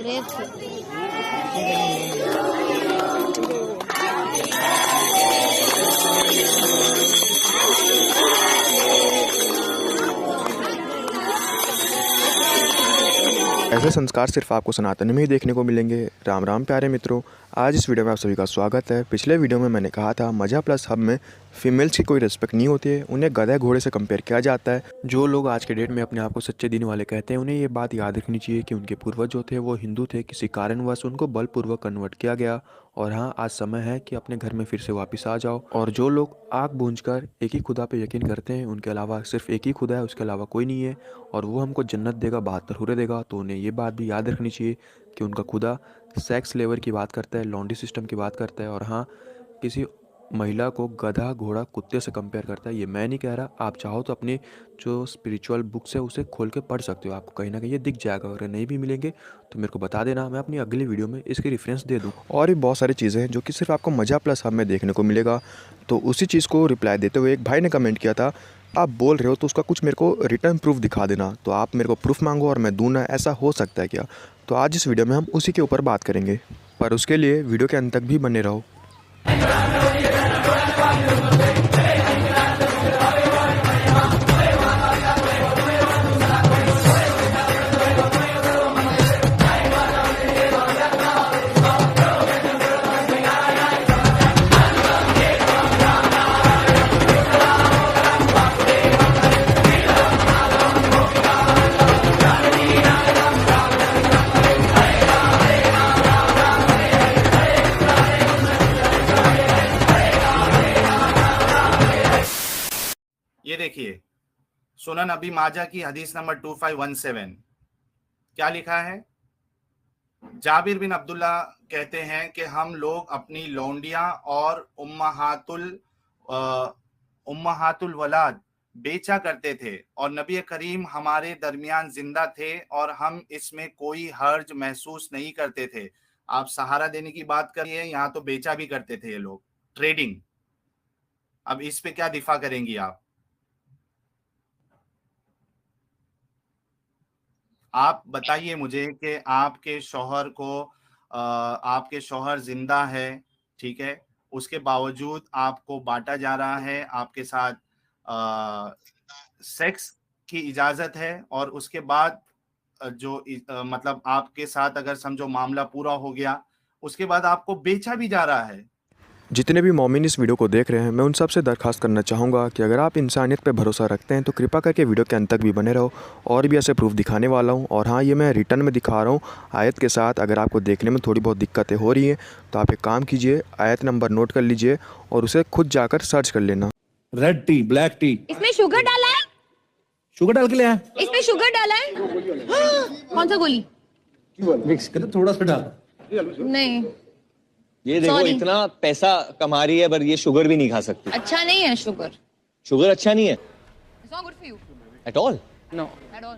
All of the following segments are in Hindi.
ग्रेप्स। ऐसे संस्कार सिर्फ आपको सनातन में ही देखने को मिलेंगे। राम राम प्यारे मित्रों, आज इस वीडियो में आप सभी का स्वागत है। पिछले वीडियो में मैंने कहा था मजा प्लस हब में फीमेल्स की कोई रिस्पेक्ट नहीं होती है, उन्हें गधे घोड़े से कंपेयर किया जाता है। जो लोग आज के डेट में अपने आप को सच्चे दिन वाले कहते हैं, उन्हें ये बात याद रखनी चाहिए कि उनके पूर्वज जो थे वो हिंदू थे, किसी कारणवश उनको बलपूर्वक कन्वर्ट किया गया। और हाँ, आज समय है कि अपने घर में फिर से वापस आ जाओ। और जो लोग आग बूझकर एक ही खुदा पे यकीन करते हैं, उनके अलावा सिर्फ एक ही खुदा है, उसके अलावा कोई नहीं है, और वो हमको जन्नत देगा, 72 हुर्रे देगा, तो उन्हें ये बात भी याद रखनी चाहिए कि उनका खुदा सेक्स लेवर की बात करता है, लॉन्ड्री सिस्टम की बात करता है। और हाँ, किसी महिला को गधा घोड़ा कुत्ते से कंपेयर करता है। ये मैं नहीं कह रहा, आप चाहो तो अपनी जो स्पिरिचुअल बुक्स है उसे खोल के पढ़ सकते हो, आपको कहीं ना कहीं ये दिख जाएगा। अगर नहीं भी मिलेंगे तो मेरे को बता देना, मैं अपनी अगली वीडियो में इसकी रेफरेंस दे दूँ। और भी बहुत सारी चीज़ें हैं जो कि सिर्फ आपको मजा प्लस हब में देखने को मिलेगा। तो उसी चीज़ को रिप्लाई देते हुए एक भाई ने कमेंट किया था, आप बोल रहे हो तो उसका कुछ मेरे को रिटर्न प्रूफ दिखा देना। तो आप मेरे को प्रूफ मांगो और मैं दूँ ना, ऐसा हो सकता है क्या? तो आज इस वीडियो में हम उसी के ऊपर बात करेंगे, पर उसके लिए वीडियो के अंत तक भी बने रहो। ये देखिए, सुनन अबी माजा की हदीस नंबर 2517 क्या लिखा है। जाबिर बिन अब्दुल्ला कहते हैं कि हम लोग अपनी लौंडियां और उम्महातुल वलाद बेचा करते थे और नबी करीम हमारे दरमियान जिंदा थे और हम इसमें कोई हर्ज महसूस नहीं करते थे। आप सहारा देने की बात करिए, यहाँ तो बेचा भी करते थे ये लोग, ट्रेडिंग। अब इस पे क्या दिफा करेंगी आप बताइए मुझे कि आपके शौहर जिंदा है, ठीक है, उसके बावजूद आपको बांटा जा रहा है, आपके साथ सेक्स की इजाजत है, और उसके बाद मतलब आपके साथ अगर समझो मामला पूरा हो गया, उसके बाद आपको बेचा भी जा रहा है। जितने भी मोमिन इस वीडियो को देख रहे हैं, मैं उन सब से दरख्वास्त करना चाहूँगा कि अगर आप इंसानियत पे भरोसा रखते हैं तो कृपा करके वीडियो के अंत तक भी बने रहो। और भी ऐसे प्रूफ दिखाने वाला हूँ। और हाँ, ये मैं रिटर्न में दिखा रहा हूँ आयत के साथ। अगर आपको देखने में थोड़ी बहुत दिक्कतें हो रही हैं तो आप एक काम कीजिए, आयत नंबर नोट कर लीजिए और उसे खुद जाकर सर्च कर लेना। रेड टी, ब्लैक टी, इसमें शुगर डाला है, शुगर डाल के ले आया, इसमें शुगर डाला है। कौन सा गोली मिक्स कर थोड़ा सा डाल। नहीं, ये देखो Sorry. इतना पैसा कमा रही है पर ये शुगर भी नहीं खा सकती। अच्छा नहीं है शुगर। शुगर अच्छा नहीं है It's not good for you. At all. No, at all.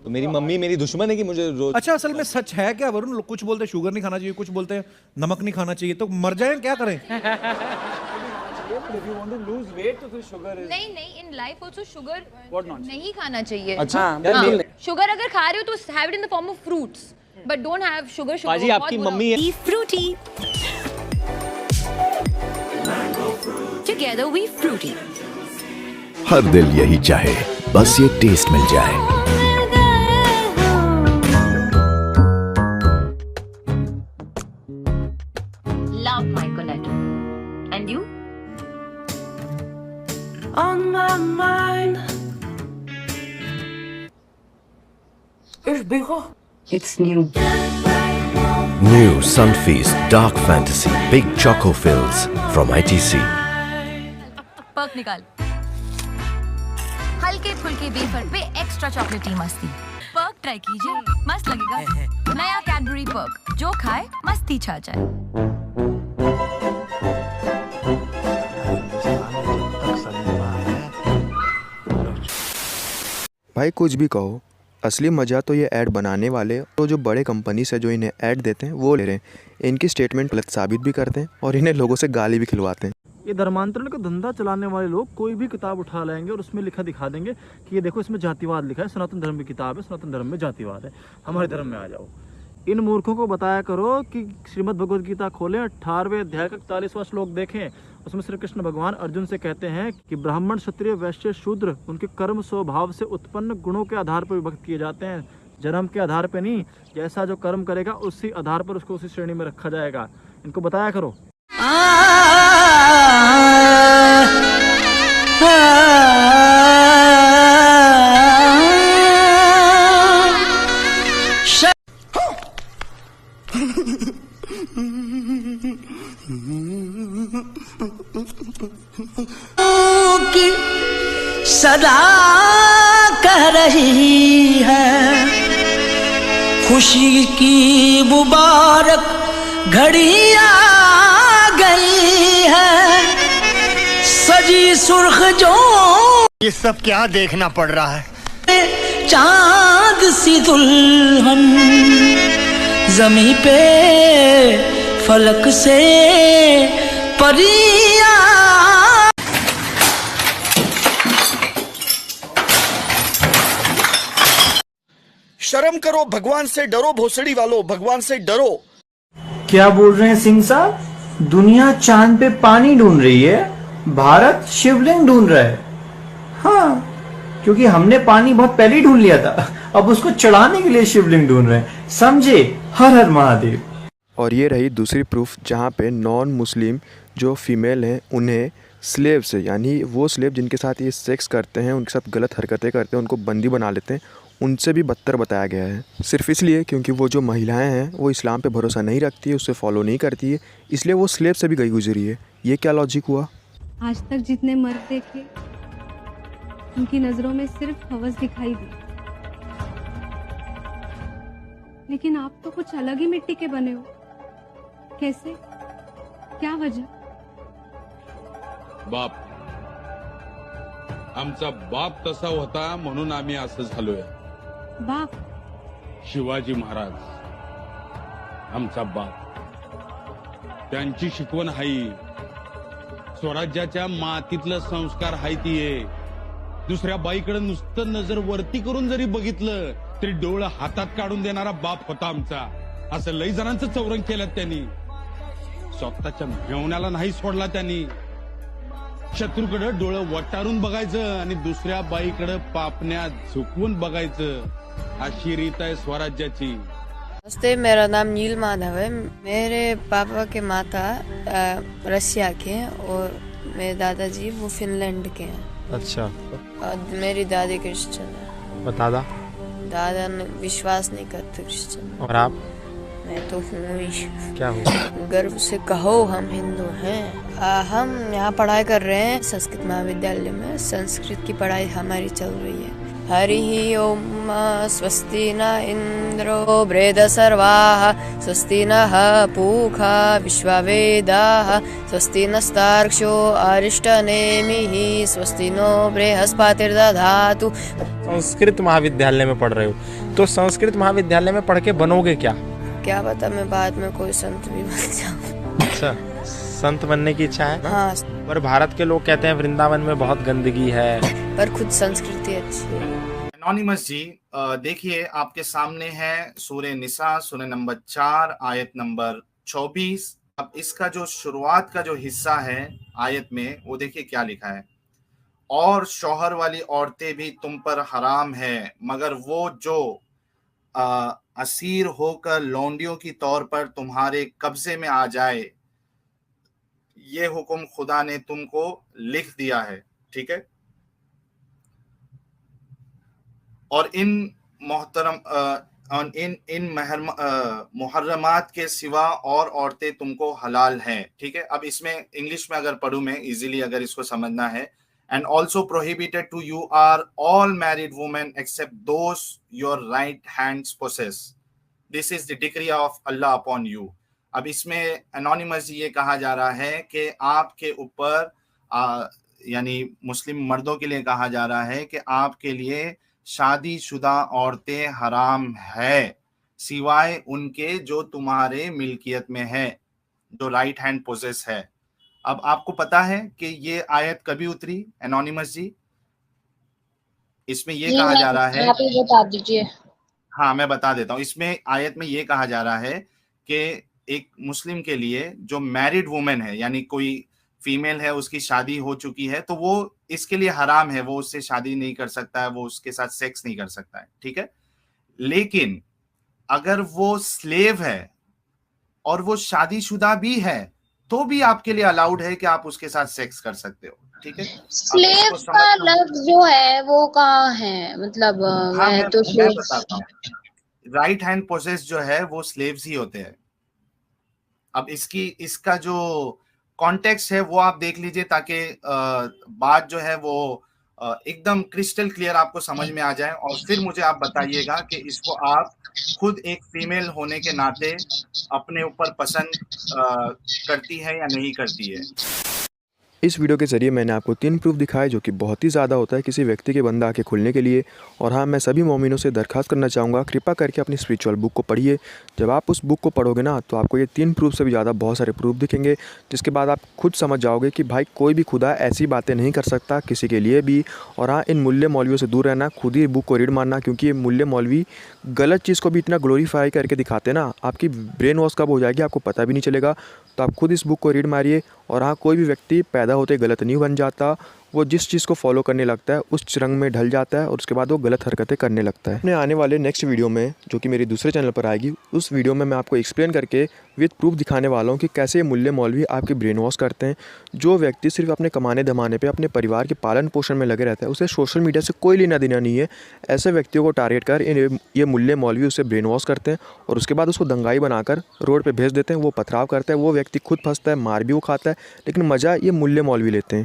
तो मेरी मम्मी मेरी दुश्मन है कि मुझे रोज। अच्छा, असल में सच है क्या वरुण? लोग कुछ बोलते हैं शुगर नहीं खाना चाहिए, कुछ बोलते हैं नमक नहीं खाना चाहिए, तो मर जाए क्या करें? नहीं नहीं, इन लाइफ ऑल्सो शुगर नहीं खाना चाहिए। अच्छा यार, शुगर अगर खा रहे हो तो have it in the form of fruits, but don't have sugar. बाजी आपकी मम्मी है। Fruity. Together we fruity. हर दिल यही चाहे, बस ये टेस्ट मिल जाए। Love my Colette. And you? On my mind. It's new. New Sunfeast Dark Fantasy Big Choco Fills from ITC. Perk निकाल। हल्के फुल्के वेफर पे एक्स्ट्रा चॉकलेटी मस्ती। पर्क ट्राई कीजिए, मस्त लगेगा। नया कैडबरी पर्क, जो खाए मस्ती छा जाए। भाई कुछ भी कहो, असली मज़ा तो ये ऐड बनाने वाले तो जो बड़े कंपनी से जो इन्हें ऐड देते हैं वो ले रहे हैं। इनकी स्टेटमेंट गलत साबित भी करते हैं और इन्हें लोगों से गाली भी खिलवाते हैं। ये धर्मांतरण का धंधा चलाने वाले लोग कोई भी किताब उठा लाएंगे और उसमें लिखा दिखा देंगे कि ये देखो इसमें जातिवाद लिखा है, सनातन धर्म की किताब है, सनातन धर्म में जातिवाद है, हमारे धर्म में आ जाओ। इन मूर्खों को बताया करो कि श्रीमद् भगवद गीता खोलें, 18वें अध्याय का 41वां श्लोक देखें। उसमें श्री कृष्ण भगवान अर्जुन से कहते हैं कि ब्राह्मण, क्षत्रिय, वैश्य, शूद्र उनके कर्म स्वभाव से उत्पन्न गुणों के आधार पर विभक्त किए जाते हैं, जन्म के आधार पर नहीं। जैसा जो कर्म करेगा उसी आधार पर उसको उसी श्रेणी में रखा जाएगा। इनको बताया करो। की सदा कह रही है, खुशी की मुबारक घड़ी आ गई है, सजी सुर्ख जो ये सब क्या देखना पड़ रहा है। चांद सी दुल्हन जमी पे फलक से परियां। शर्म करो, भगवान से डरो, भोसड़ी वालों, भगवान से डरो। क्या बोल रहे हैं सिंह साहब? दुनिया चांद पे पानी ढूंढ रही है, भारत शिवलिंग ढूंढ रहा है। हाँ, क्योंकि हमने पानी बहुत पहले ही ढूंढ लिया था, अब उसको चढ़ाने के लिए शिवलिंग ढूंढ रहे हैं। समझे? हर हर महादेव। और ये रही दूसरी प्रूफ जहाँ पे नॉन मुस्लिम जो फीमेल हैं उन्हें स्लेव से, यानी वो स्लेव जिनके साथ ये सेक्स करते हैं, उनके साथ गलत हरकतें करते हैं, उनको बंदी बना लेते हैं, उनसे भी बदतर बताया गया है। सिर्फ इसलिए क्योंकि वो जो महिलाएं हैं वो इस्लाम पे भरोसा नहीं रखती है, उससे फॉलो नहीं करती है, इसलिए वो स्लेव से भी गई गुजरी है। ये क्या लॉजिक हुआ? आज तक जितने मर्द देखे उनकी नजरों में सिर्फ हवस दिखाई दी, लेकिन आप तो कुछ अलग ही मिट्टी के बने हो। कैसे? क्या वजह? बाप, आमचा बाप तसा होता म्हणून आम्ही असं झालोय। बाप? शिवाजी महाराज आमचा बाप, त्यांची शिकवण हाई, स्वराज्याच्या मातीतलं संस्कार हाय ती आहे। दुसऱ्या बाईकडे नुसतं नजर वरती करून जरी बघितलं तरी डोळं हातात काढून देणारा बाप होता आमचा। असं लई जणांचं चौरंग केलं त्यांनी, स्वतःच्या मेवण्याला नाही सोडला त्यांनी। शत्रूकडे डोळं वटारून बघायचं आणि दुसऱ्या बाईकडे पापण्या झुकवून बघायचं, अशी रीत आहे स्वराज्याची। नमस्ते, मेरा नाम नील माधव है। मेरे पापा के माता रशिया के हैं और मेरे दादाजी वो फिनलैंड के हैं। अच्छा। और मेरी दादी क्रिश्चियन है। और दादा? दादा ने विश्वास नहीं करते क्रिश्चियन। और आप? मैं तो हूँ ही। क्या हो? गर्व से कहो हम हिंदू हैं। हम यहाँ पढ़ाई कर रहे हैं संस्कृत महाविद्यालय में। संस्कृत की पढ़ाई हमारी चल रही है। हरि ओम स्वस्ति न इंद्रो बृहस्पतिर्वाः स्वस्ति नः पूषा विश्ववेदाः स्वस्ति नस्तार्क्ष्यो अरिष्टनेमिः स्वस्ति नो बृहस्पतिर्दधातु। संस्कृत महाविद्यालय में पढ़ रहे हो, तो संस्कृत महाविद्यालय में पढ़ के बनोगे क्या? क्या पता, मैं बाद में कोई संत भी बन जाऊं। अच्छा, संत बनने की इच्छा है? हाँ। पर भारत के लोग कहते हैं वृंदावन में बहुत गंदगी है, पर खुद संस्कृति अच्छी है। एनोनिमस जी, देखिए आपके सामने है सूरह निसा, सूरह नंबर 4, आयत नंबर 24। अब इसका जो शुरुआत का जो हिस्सा है आयत में, वो देखिए क्या लिखा है। और शौहर वाली औरतें भी तुम पर हराम है, मगर वो जो असीर होकर लौंडियों की तौर पर तुम्हारे कब्जे में आ जाए, ये हुक्म खुदा ने तुमको लिख दिया है। ठीक है। और इन मुहर्रमात के सिवा और औरतें तुमको हलाल हैं। ठीक है। अब इसमें इंग्लिश में अगर पढ़ूं मैं इजीली, अगर इसको समझना है, and also prohibited to you are all married women except those your right hands possess. This is the decree of Allah upon you. अब इसमें एनोनिमस ये कहा जा रहा है कि आपके ऊपर यानी मुस्लिम मर्दों के लिए कहा जा रहा है कि आपके लिए शादीशुदा औरतें हराम है सिवाय उनके जो तुम्हारे मिल्कियत में है, जो राइट हैंड पोजेस है। अब आपको पता है कि ये आयत कभी उतरी एनोनिमस जी? इसमें ये कहा जा रहा है, आप ही बता दीजिए। हाँ मैं बता देता हूँ। इसमें आयत में ये कहा जा रहा है कि एक मुस्लिम के लिए जो मैरिड वुमेन है, यानी कोई फीमेल है, उसकी शादी हो चुकी है, तो वो इसके लिए हराम है, वो उससे शादी नहीं कर सकता है, वो उसके साथ सेक्स नहीं कर सकता है, ठीक है। लेकिन अगर वो स्लेव है और वो शादीशुदा भी है तो भी आपके लिए अलाउड है कि आप उसके साथ सेक्स कर सकते हो, ठीक है। स्लेव का लफ्ज जो है वो कहाँ है, मतलब हाँ, मैं बताता हूँ। राइट हैंड पोसेस जो है वो स्लेव्स ही होते हैं। अब इसका जो कॉन्टेक्स्ट है वो आप देख लीजिए, ताकि बात जो है वो एकदम क्रिस्टल क्लियर आपको समझ में आ जाए, और फिर मुझे आप बताइएगा कि इसको आप खुद एक फीमेल होने के नाते अपने ऊपर पसंद करती है या नहीं करती है। इस वीडियो के ज़रिए मैंने आपको 3 प्रूफ दिखाए जो कि बहुत ही ज़्यादा होता है किसी व्यक्ति के बंदा आके खुलने के लिए। और हाँ, मैं सभी मोमिनों से दरख्वास्त करना चाहूँगा, कृपा करके अपनी स्पिरिचुअल बुक को पढ़िए। जब आप उस बुक को पढ़ोगे ना, तो आपको ये 3 प्रूफ से भी ज़्यादा बहुत सारे प्रूफ दिखेंगे, जिसके बाद आप खुद समझ जाओगे कि भाई कोई भी खुदा ऐसी बातें नहीं कर सकता किसी के लिए भी। और हाँ, इन मूल्य मौलवियों से दूर रहना, खुद ही बुक को रीड मारना, क्योंकि ये मूल्य मौलवी गलत चीज़ को भी इतना ग्लोरीफाई करके दिखाते ना, आपकी ब्रेन वॉश कब हो जाएगी आपको पता भी नहीं चलेगा। तो आप खुद इस बुक को रीड मारिए। और हाँ, कोई भी व्यक्ति पैदा होते गलत नहीं बन जाता, वो जिस चीज़ को फॉलो करने लगता है उस रंग में ढल जाता है और उसके बाद वो गलत हरकतें करने लगता है। अपने आने वाले नेक्स्ट वीडियो में, जो कि मेरी दूसरे चैनल पर आएगी, उस वीडियो में मैं आपको एक्सप्लेन करके विद प्रूफ दिखाने वाला हूँ कि कैसे ये मूल्य मौलवी आपकी ब्रेन वॉश करते हैं। जो व्यक्ति सिर्फ अपने कमाने धमाने पे अपने परिवार के पालन पोषण में लगे रहता है, उसे सोशल मीडिया से कोई लेना देना नहीं है, ऐसे व्यक्तियों को टारगेट कर ये मूल्य मौलवी उसे ब्रेन वॉश करते हैं और उसके बाद उसको दंगाई बनाकर रोड पर भेज देते हैं। वो पथराव करता है, वो व्यक्ति खुद फंसता है, मार भी वो खाता है, लेकिन मज़ा ये मूल्य मौलवी लेते हैं।